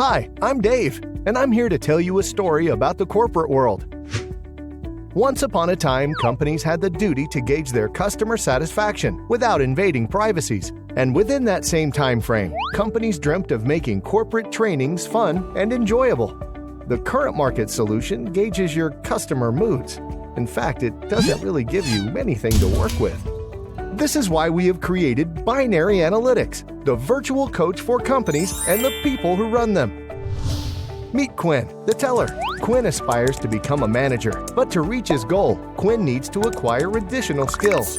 Hi, I'm Dave, and I'm here to tell you a story about the corporate world. Once upon a time, companies had the duty to gauge their customer satisfaction without invading privacies. And within that same time frame, companies dreamt of making corporate trainings fun and enjoyable. The current market solution gauges your customer moods. In fact, it doesn't really give you anything to work with. This is why we have created Binary Anlytics, the virtual coach for companies and the people who run them. Meet Quinn, the teller. Quinn aspires to become a manager, but to reach his goal, Quinn needs to acquire additional skills.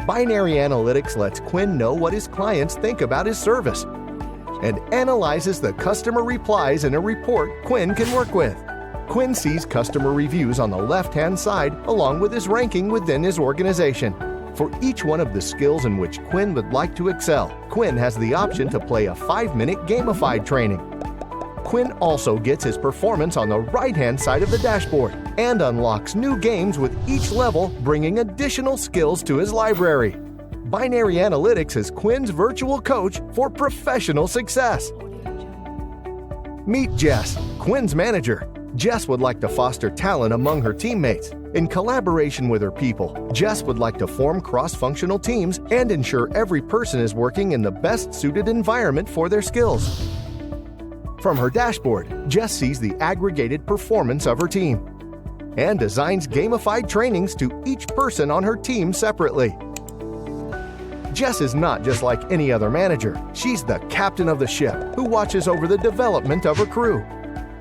Binary Anlytics lets Quinn know what his clients think about his service and analyzes the customer replies in a report Quinn can work with. Quinn sees customer reviews on the left-hand side along with his ranking within his organization. For each one of the skills in which Quinn would like to excel, Quinn has the option to play a 5-minute gamified training. Quinn also gets his performance on the right-hand side of the dashboard and unlocks new games with each level, bringing additional skills to his library. Binary Anlytics is Quinn's virtual coach for professional success. Meet Jess, Quinn's manager. Jess would like to foster talent among her teammates. In collaboration with her people, Jess would like to form cross-functional teams and ensure every person is working in the best-suited environment for their skills. From her dashboard, Jess sees the aggregated performance of her team and designs gamified trainings to each person on her team separately. Jess is not just like any other manager. She's the captain of the ship who watches over the development of her crew.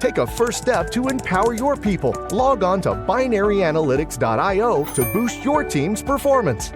Take a first step to empower your people. Log on to binaryanalytics.io to boost your team's performance.